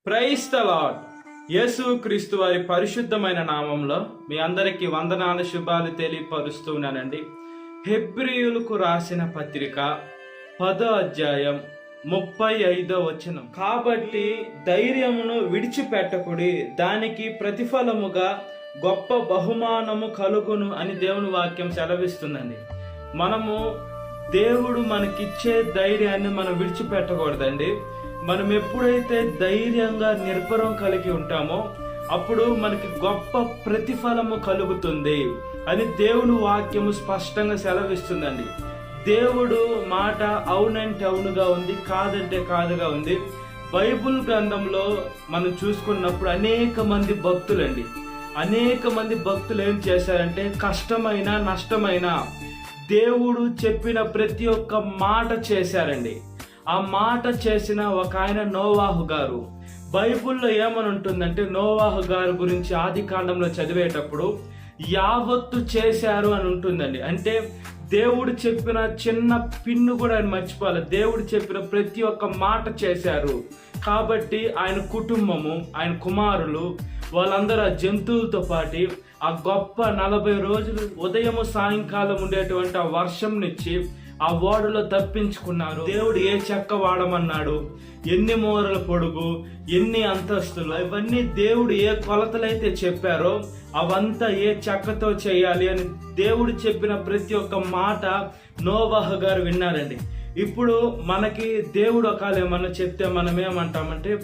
Praise the lord. యేసు క్రీస్తు వారి పరిశుద్ధమైన నామంలో మీ అందరికీ వందనాల శుభాలు తెలియపరుస్తున్నానండి. హెబ్రీయులకు రాసిన పత్రిక 10వ అధ్యాయం 35వ వచనం. కాబట్టి ధైర్యమును విడిచిపెట్టకుడి, దానికి ప్రతిఫలముగా గొప్ప బహుమానము కలుగును అని దేవుని వాక్యం సెలవిస్తుందండి. మనము దేవుడు మనకిచ్చే ధైర్యాన్ని మనం విడిచిపెట్టకూడదండి. మనం ఎప్పుడైతే ధైర్యంగా నిర్భరం కలిగి ఉంటామో అప్పుడు మనకి గొప్ప ప్రతిఫలము కలుగుతుంది అని దేవుని వాక్యము స్పష్టంగా సెలవిస్తుందండి. దేవుడు మాట అవునంటే అవునుగా ఉంది, కాదంటే కాదుగా ఉంది. బైబుల్ గ్రంథంలో మనం చూసుకున్నప్పుడు అనేక మంది భక్తులు ఏం చేశారంటే కష్టమైన నష్టమైన దేవుడు చెప్పిన ప్రతి ఒక్క మాట చేశారండి. ఆ మాట చేసిన ఒక ఆయన నోవాహు గారు. బైబుల్లో ఏమని ఉంటుందంటే నోవాహు గారి గురించి ఆది కాండంలో చదివేటప్పుడు యావత్తు చేశారు అని ఉంటుందండి. అంటే దేవుడు చెప్పిన చిన్న పిన్ను కూడా ఆయన మర్చిపోవాలి. దేవుడు చెప్పిన ప్రతి ఒక్క మాట చేశారు. కాబట్టి ఆయన కుటుంబము, ఆయన కుమారులు, వాళ్ళందరూ ఆ జంతువులతో పాటు ఆ గొప్ప 40 రోజులు ఉదయము సాయంకాలం ఉండేటువంటి ఆ వర్షం నుంచి ఆ ఓడలో తప్పించుకున్నారు. దేవుడు ఏ చెక్క వాడమన్నాడు, ఎన్ని మూరల పొడుగు, ఎన్ని అంతస్తులు, ఇవన్నీ దేవుడు ఏ కొలతలైతే చెప్పారో అవంతా ఏ చెక్కతో చేయాలి అని దేవుడు చెప్పిన ప్రతి ఒక్క మాట నోవాహు గారు విన్నారండి. ఇప్పుడు మనకి దేవుడు ఒకవేళ ఏమన్నా చెప్తే మనం ఏమంటామంటే,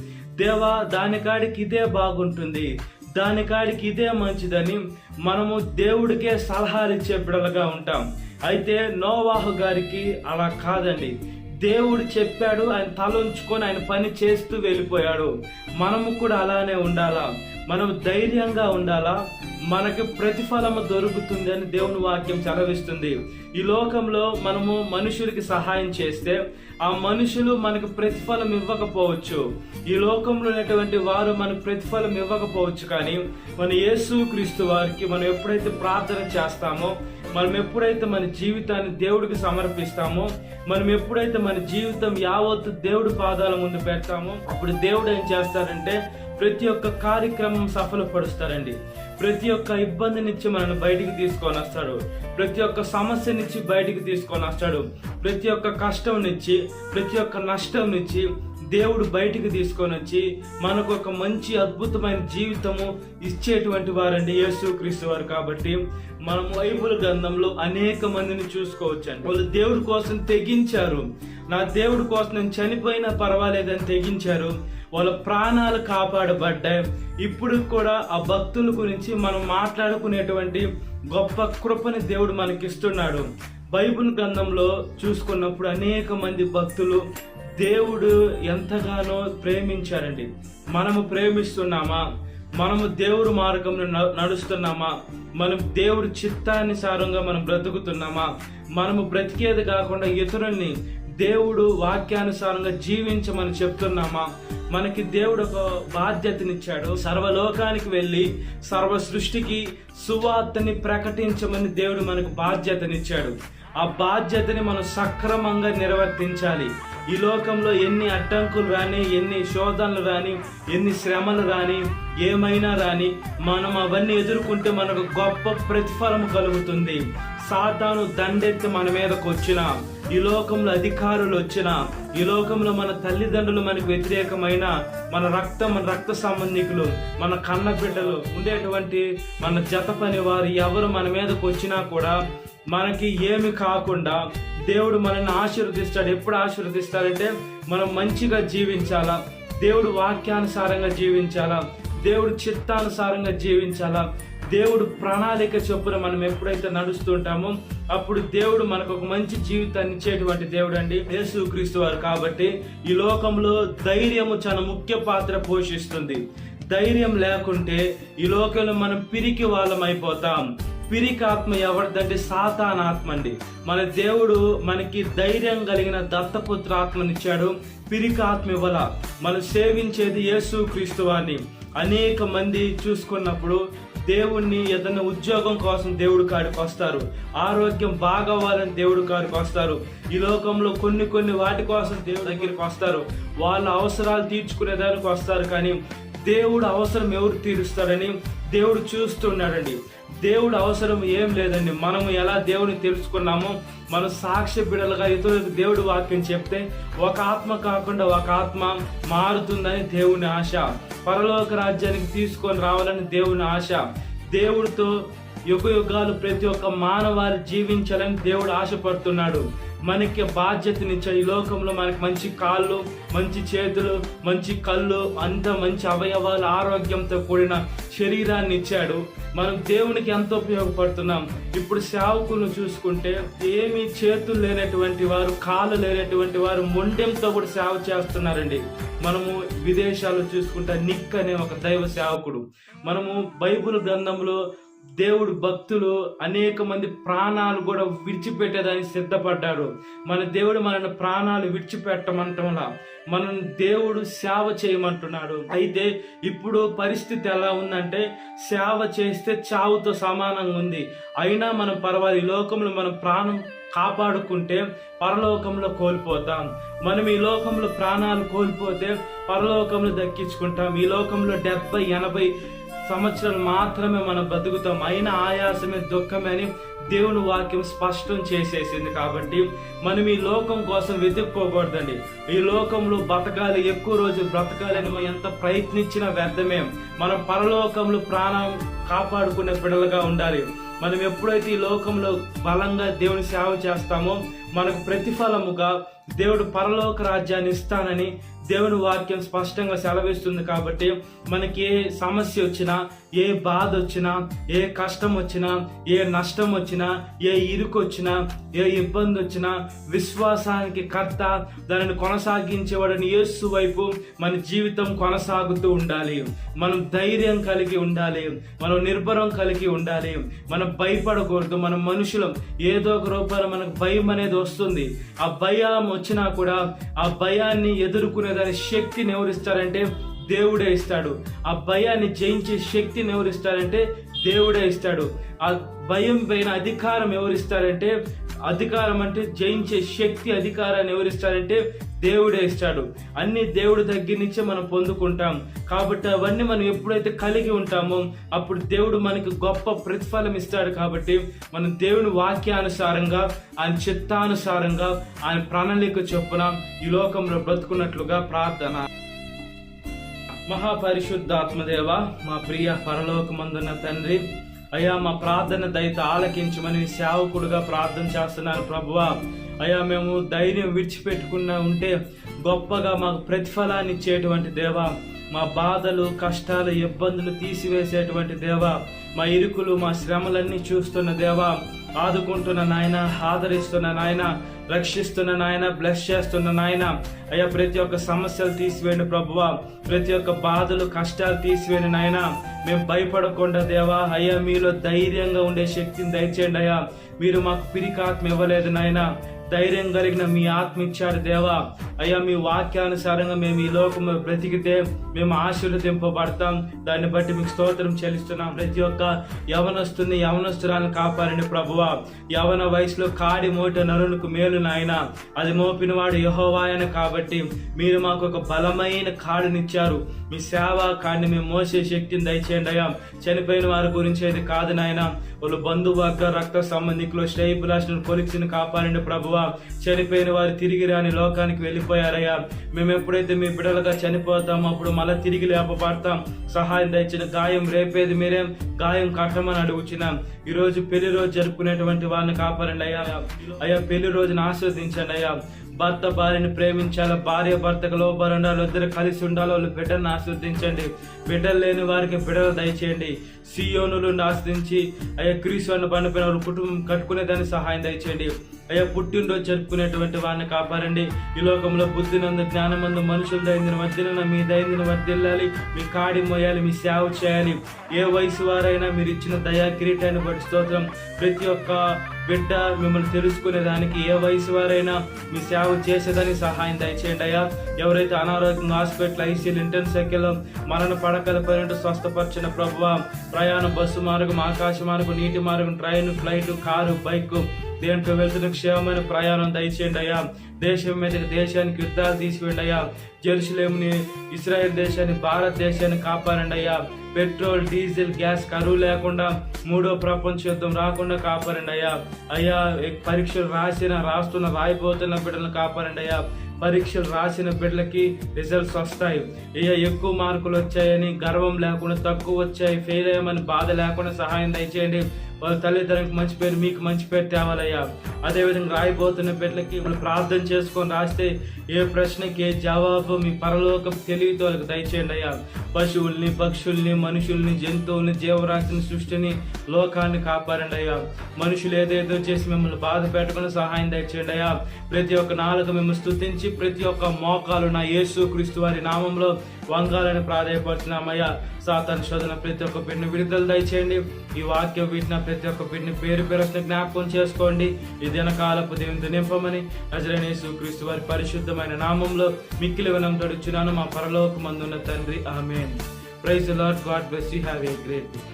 దేవా దానికాడికి ఇదే బాగుంటుంది, దానికాడికి ఇదే మంచిదని మనము దేవుడికే సలహాలు ఇచ్చే బిడ్డలుగా ఉంటాం. అయితే నోవాహు గారికి అలా కాదండి. దేవుడు చెప్పాడు, ఆయన తల ఉంచుకొని ఆయన పని చేస్తూ వెళ్ళిపోయాడు. మనము కూడా అలానే ఉండాలా, మనం ధైర్యంగా ఉండాలా, మనకి ప్రతిఫలము దొరుకుతుంది అని దేవుని వాక్యం సెలవిస్తుంది. ఈ లోకంలో మనము మనుషులకి సహాయం చేస్తే ఆ మనుషులు మనకు ప్రతిఫలం ఇవ్వకపోవచ్చు, ఈ లోకంలో ఉన్నటువంటి వారు మనకు ప్రతిఫలం ఇవ్వకపోవచ్చు. కానీ మన యేసు క్రీస్తు వారికి మనం ఎప్పుడైతే ప్రార్థన చేస్తామో, మనం ఎప్పుడైతే మన జీవితాన్ని దేవుడికి సమర్పిస్తామో, మనం ఎప్పుడైతే మన జీవితం యావత్తు దేవుడి పాదాల ముందు పెడతామో అప్పుడు దేవుడు ఏం చేస్తారంటే ప్రతి ఒక్క కార్యక్రమం సఫలపరుస్తారండి. ప్రతి ఒక్క ఇబ్బంది నుంచి మనల్ని బయటికి తీసుకొని వస్తాడు. ప్రతి ఒక్క సమస్య నుంచి బయటికి తీసుకొని వస్తాడు. ప్రతి ఒక్క కష్టం నుంచి, ప్రతి ఒక్క నష్టం నుంచి దేవుడు బయటికి తీసుకొని వచ్చి మనకు ఒక మంచి అద్భుతమైన జీవితము ఇచ్చేటువంటి వారండి యేసు క్రీస్తు వారు. కాబట్టి మనం బైబిల్ గ్రంథంలో అనేక మందిని చూసుకోవచ్చండి. వాళ్ళు దేవుడి కోసం తెగించారు. నా దేవుడి కోసం నేను చనిపోయినా పర్వాలేదని తెగించారు. వాళ్ళ ప్రాణాలు కాపాడబడ్డాయి. ఇప్పుడు కూడా ఆ భక్తుల గురించి మనం మాట్లాడుకునేటువంటి గొప్ప కృపని దేవుడు మనకిస్తున్నాడు. బైబిల్ గ్రంథంలో చూసుకున్నప్పుడు అనేక మంది భక్తులు దేవుడు ఎంతగానో ప్రేమించారండి. మనము ప్రేమిస్తున్నామా? మనము దేవుడు మార్గంలో నడుస్తున్నామా? మనం దేవుడి చిత్తానుసారంగా మనం బ్రతుకుతున్నామా? మనము బ్రతికేది కాకుండా ఇతరుల్ని దేవుడు వాక్యానుసారంగా జీవించమని చెప్తున్నామా? మనకి దేవుడు ఒక బాధ్యతనిచ్చాడు. సర్వలోకానికి వెళ్ళి సర్వ సృష్టికి సువార్తని ప్రకటించమని దేవుడు మనకు బాధ్యతనిచ్చాడు. ఆ బాధ్యతని మనం సక్రమంగా నిర్వర్తించాలి. ఈ లోకంలో ఎన్ని అడ్డంకులు రాని, ఎన్ని శోధనలు రాని, ఎన్ని శ్రమలు రాని, ఏమైనా రాని మనం అవన్నీ ఎదుర్కొంటే మనకు గొప్ప ప్రతిఫలం కలుగుతుంది. సాతాను దండెత్తి మన మీదకు వచ్చిన, ఈ లోకంలో అధికారులు వచ్చిన, ఈ లోకంలో మన తల్లిదండ్రులు మనకు వ్యతిరేకమైన, మన రక్త సంబంధికులు, మన కన్న బిడ్డలు ఉండేటువంటి మన జత పని వారు ఎవరు మన మీదకు వచ్చినా కూడా మనకి ఏమి కాకుండా దేవుడు మనల్ని ఆశీర్వదిస్తాడు. ఎప్పుడు ఆశీర్వదిస్తాడంటే మనం మంచిగా జీవించాలా, దేవుడు వాక్యానుసారంగా జీవించాలా, దేవుడు చిత్తానుసారంగా జీవించాలా, దేవుడు ప్రణాళిక చొప్పున మనం ఎప్పుడైతే నడుస్తుంటామో అప్పుడు దేవుడు మనకు ఒక మంచి జీవితాన్ని ఇచ్చేటువంటి దేవుడు అండి యేసు క్రీస్తు వారు. కాబట్టి ఈ లోకంలో ధైర్యము చాలా ముఖ్య పాత్ర పోషిస్తుంది. ధైర్యం లేకుంటే ఈ లోకంలో మనం పిరికి వాళ్ళం అయిపోతాం. పిరికి ఆత్మ ఎవరిదంటే సాతాన్ ఆత్మ అండి. మన దేవుడు మనకి ధైర్యం కలిగిన దత్తపుత్ర ఆత్మనిచ్చాడు, పిరికి ఆత్మ ఇవ్వాల. మనం సేవించేది యేసు క్రీస్తు వారిని. అనేక మంది చూసుకున్నప్పుడు దేవుణ్ణి ఏదైనా ఉద్యోగం కోసం దేవుడి కాడికి వస్తారు, ఆరోగ్యం బాగవ్వాలని దేవుడి కాడికి వస్తారు, ఈ లోకంలో కొన్ని వాటి కోసం దేవుడి దగ్గరికి వస్తారు, వాళ్ళ అవసరాలు తీర్చుకునేదానికి వస్తారు. కానీ దేవుడు అవసరం ఎవరు తీరుస్తాడని దేవుడు చూస్తున్నాడండి. దేవుడు అవసరం ఏం లేదండి. మనము ఎలా దేవుని తెలుసుకున్నామో మనం సాక్ష్య బిడ్డలుగా ఇతరులకు దేవుడి వాక్యం చెప్తే ఒక ఆత్మ కాకుండా ఒక ఆత్మ మారుతుందని దేవుని ఆశ, పరలోక రాజ్యానికి తీసుకొని రావాలని దేవుని ఆశ, దేవుడితో యుగ యుగాలు ప్రతి ఒక్క మానవాళి జీవించాలని దేవుడు ఆశపడుతున్నాడు. మనకి బాధ్యతనిచ్చాడు. ఈ లోకంలో మనకి మంచి కాళ్ళు, మంచి చేతులు, మంచి కళ్ళు, అంత మంచి అవయవాలు, ఆరోగ్యంతో కూడిన శరీరాన్ని ఇచ్చాడు. మనం దేవునికి ఎంతో ఉపయోగపడుతున్నాం. ఇప్పుడు సేవకులను చూసుకుంటే ఏమీ చేతులు లేనటువంటి వారు, కాళ్ళు లేనటువంటి వారు మొండెంతో కూడా సేవ చేస్తున్నారండి. మనము విదేశాల్లో చూసుకుంటే నిక్ అనే ఒక దైవ సేవకుడు, మనము బైబిల్ గ్రంథంలో దేవుడు భక్తులు అనేక మంది ప్రాణాలు కూడా విడిచిపెట్టేదానికి సిద్ధపడ్డారు. మన దేవుడు మనల్ని ప్రాణాలు విడిచిపెట్టమంటంలా మనం దేవుడు సేవ చేయమంటున్నాడు. అయితే ఇప్పుడు పరిస్థితి ఎలా ఉందంటే సేవ చేస్తే చావుతో సమానంగా ఉంది. అయినా మనం పర్వాలేదు, ఈ లోకంలో మనం ప్రాణం కాపాడుకుంటే పరలోకంలో కోల్పోతాం. మనం ఈ లోకంలో ప్రాణాలు కోల్పోతే పరలోకంలో దక్కించుకుంటాం. ఈ లోకంలో 70-80 సంవత్సరాలు మాత్రమే మనం బతుకుతాం. అయినా ఆయాసమే దుఃఖమే అని దేవుని వాక్యం స్పష్టం చేసేసింది. కాబట్టి మనం ఈ లోకం కోసం వెతుక్కోకూడదండి. ఈ లోకంలో బతకాలి, ఎక్కువ రోజులు బ్రతకాలని మనం ఎంత ప్రయత్నించినా వ్యర్థమే. మనం పరలోకంలో ప్రాణం కాపాడుకునే బిడ్డలుగా ఉండాలి. మనం ఎప్పుడైతే ఈ లోకంలో బలంగా దేవుని సేవ చేస్తామో మనకు ప్రతిఫలముగా దేవుడు పరలోక రాజ్యాన్ని ఇస్తానని దేవుని వాక్యం స్పష్టంగా సెలవిస్తుంది. కాబట్టి మనకి ఏ సమస్య వచ్చినా, ఏ బాధ వచ్చినా, ఏ కష్టం వచ్చినా, ఏ నష్టం వచ్చినా, ఏ ఇరుకు వచ్చినా, ఏ ఇబ్బంది వచ్చినా విశ్వాసానికి కర్త, దానిని కొనసాగించేవాడని యేసు వైపు మన జీవితం కొనసాగుతూ ఉండాలి. మనం ధైర్యం కలిగి ఉండాలి, మనం నిర్భరం కలిగి ఉండాలి, మనం భయపడకూడదు. మనం మనుషులం, ఏదో ఒక రూపాయలు మనకు భయం అనేది వస్తుంది. ఆ భయం వచ్చినా కూడా ఆ భయాన్ని ఎదుర్కొనే దాని శక్తిని ఎవరిస్తారంటే దేవుడే ఇస్తాడు. ఆ భయాన్ని జయించే శక్తిని ఎవరిస్తారంటే దేవుడే ఇస్తాడు. ఆ భయం పైన అధికారం ఎవరిస్తారంటే, అధికారం అంటే జయించే శక్తి, అధికారాన్ని ఎవరిస్తారంటే దేవుడే ఇస్తాడు. అన్ని దేవుడి దగ్గర నుంచే మనం పొందుకుంటాం. కాబట్టి అవన్నీ మనం ఎప్పుడైతే కలిగి ఉంటామో అప్పుడు దేవుడు మనకి గొప్ప ప్రతిఫలం ఇస్తాడు. కాబట్టి మనం దేవుని వాక్యానుసారంగా, ఆయన చిత్తానుసారంగా, ఆయన ప్రణాళిక చొప్పున ఈ లోకంలో బ్రతుకున్నట్లుగా ప్రార్థన. మహాపరిశుద్ధాత్మదేవ, మా ప్రియ పరలోకమందున్న తండ్రి, అయ్యా మా ప్రార్థన దయతో ఆలకించమని సేవకుడుగా ప్రార్థన చేస్తున్నాను ప్రభువా. అయ్యా మేము ధైర్యం విడిచిపెట్టుకున్నా ఉంటే గొప్పగా మాకు ప్రతిఫలాన్ని ఇచ్చేటువంటి దేవా, మా బాధలు, కష్టాలు, ఇబ్బందులు తీసివేసేటువంటి దేవా, మా ఇరుకులు, మా శ్రమలన్నీ చూస్తున్న దేవా, ఆదుకుంటున్న నాయన, ఆదరిస్తున్న నాయన, రక్షిస్తున్న నాయన, బ్లెస్ చేస్తున్న నాయన. అయ్యా ప్రతి ఒక్క సమస్యలు తీసివేయండి ప్రభువా, ప్రతి ఒక్క బాధలు, కష్టాలు తీసివేయండి నాయన. మేము భయపడకుండా దేవా, అయ్యా మీలో ధైర్యంగా ఉండే శక్తిని దయచేయండి అయ్యా. మీరు మాకు పిరికాత్మ ఇవ్వలేదు నాయన, ధైర్యం కలిగిన మీ ఆత్మ ఇచ్చారు దేవా. అయ్యా మీ వాక్యానుసారంగా మేము ఈ లోకంలో బ్రతికితే మేము ఆశీర్వదింపబడతాం. దాన్ని బట్టి మీకు స్తోత్రం చెల్లిస్తున్నాం. ప్రతి ఒక్క యవనస్తుని, యవనస్తురాలను కాపాడండి ప్రభువా. యవన వయసులో కాడి మోట నరునికి మేలు నాయన, అది మోపినవాడు యెహోవాయన. కాబట్టి మీరు మాకు ఒక బలమైన కాడినిచ్చారు. మీ సేవా కాడిని మేము మోసే శక్తిని దయచేయండి అయ్యా. చనిపోయిన వారి గురించి అది కాదు నాయన, వాళ్ళు బంధువర్గ, రక్త సంబంధికులు, శ్రేయభిలాషులను కొలిక్సిని కాపాడండి ప్రభువా. చనిపోయిన వారు తిరిగి రాని లోకానికి వెళ్ళిపోయారయ్యా. మేము ఎప్పుడైతే మీ బిడ్డలుగా చనిపోతామో అప్పుడు మళ్ళీ తిరిగి లేపబడతాం. సహాయం దయచిన, గాయం రేపేది మీరేం, గాయం కట్టమని అడుగుచున్నాం. ఈ రోజు పెళ్లి రోజు జరుపుకునేటువంటి వారిని కాపాడండి అయ్యా. అయ్యా పెళ్లి రోజును ఆస్వాదించండి అయ్యా. భర్త భార్యని ప్రేమించాలి, భార్య భర్తకు లోబడి ఉండాలి, ఇద్దరు కలిసి ఉండాలి. వాళ్ళు బిడ్డలను ఆస్వాదించండి. బిడ్డలు లేని వారికి బిడ్డలు దయచేయండి. సియోనులను ఆస్వాదించి అయ్యా క్రీస్తుని బండిపైన వాళ్ళు కుటుంబం కట్టుకునేదాన్ని సహాయం దయచేయండి. అయ్యా పుట్టినరోజు జరుపుకునేటువంటి వారిని కాపాడండి. ఈ లోకంలో బుద్ధినందు జ్ఞానమందు మనుషుల దైందిన వర్ధిల్లిన మీ దైందిన వర్ధిల్లాలి, మీ కాడి మోయాలి, మీ సేవ చేయాలి. ఏ వయసు వారైనా మీరు ఇచ్చిన దయా కిరీటాన్ని బట్టి స్తోత్రం. ప్రతి ఒక్క బిడ్డ మిమ్మల్ని తెలుసుకునేదానికి ఏ వయసు వారైనా మీ సేవ చేసేదానికి సహాయం దయచేయండి అయ్యా. ఎవరైతే అనారోగ్యంగా హాస్పిటల్, ఐసీలు, ఇంటెన్సివ్లో మరణ పడకల పైన స్వస్థపరిచిన ప్రభువా, ప్రయాణం బస్సు మార్గం, ఆకాశ మార్గం, నీటి మార్గం, ట్రైన్, ఫ్లైట్, కారు, బైక్ దేంట్లో వెళ్తున్న క్షేమమైన ప్రయాణం దయచేయండి అయ్యా. దేశం మీదకి దేశానికి యుద్ధాలు తీసివేయండి అయ్యా. జెరూసలేముని, ఇశ్రాయేల్ దేశాన్ని, భారతదేశాన్ని కాపాడండి అయ్యా. పెట్రోల్, డీజిల్, గ్యాస్ కరువు లేకుండా, మూడో ప్రపంచ యుద్ధం రాకుండా కాపాడండి అయ్యా. అయ్యా పరీక్షలు రాస్తున్న రాయిపోతున్న బిడ్డలను కాపాడండి అయ్యా. పరీక్షలు రాసిన బిడ్డలకి రిజల్ట్స్ వస్తాయి. ఎక్కువ మార్కులు వచ్చాయని గర్వం లేకుండా, తక్కువ వచ్చాయి ఫెయిల్ అయ్యామని బాధ లేకుండా సహాయం దయచేయండి. వాళ్ళ తల్లిదండ్రులకు మంచి పేరు, మీకు మంచి పేరు తేవాలయ్యా. అదేవిధంగా రాయిపోతున్న బిడ్డలకి వాళ్ళు ప్రార్థన చేసుకొని రాస్తే ఏ ప్రశ్నకి ఏ జవాబు మీ పరలోక తెలివితో వాళ్ళకి దయచేయండి అయ్యా. పశువుల్ని, పక్షుల్ని, మనుషుల్ని, జంతువుల్ని, జీవరాశిని, సృష్టిని, లోకాన్ని కాపాడండి అయ్యా. మనుషులు ఏదేదో చేసి మిమ్మల్ని బాధ పెట్టకుండా సహాయం దయచేయండి అయ్యా. ప్రతి ఒక్క నాలుక మిమ్మల్ని స్తుతించి, ప్రతి ఒక్క మోకాలు నా యేసు క్రీస్తు వారి నామంలో వంగాలని ప్రాధాయపడుతున్నామయ్యా. సాతాను శోధన ప్రతి ఒక్క బిడ్డని విడుదల దయచేయండి. ఈ వాక్యం వింటున్న ప్రతి ఒక్క బిడ్డని పేరు పేరున జ్ఞాపకం చేసుకోండి. ఈ దినకాలపు దేవుని నింపమని నజరేయుడైన యేసు క్రీస్తు వారి పరిశుద్ధమైన నామంలో మిక్కిలి వినయంతో అడుగుచున్నాను మా పరలోకమందున్న తండ్రి, ఆమేన్. Praise the Lord. God bless you. Have a great day.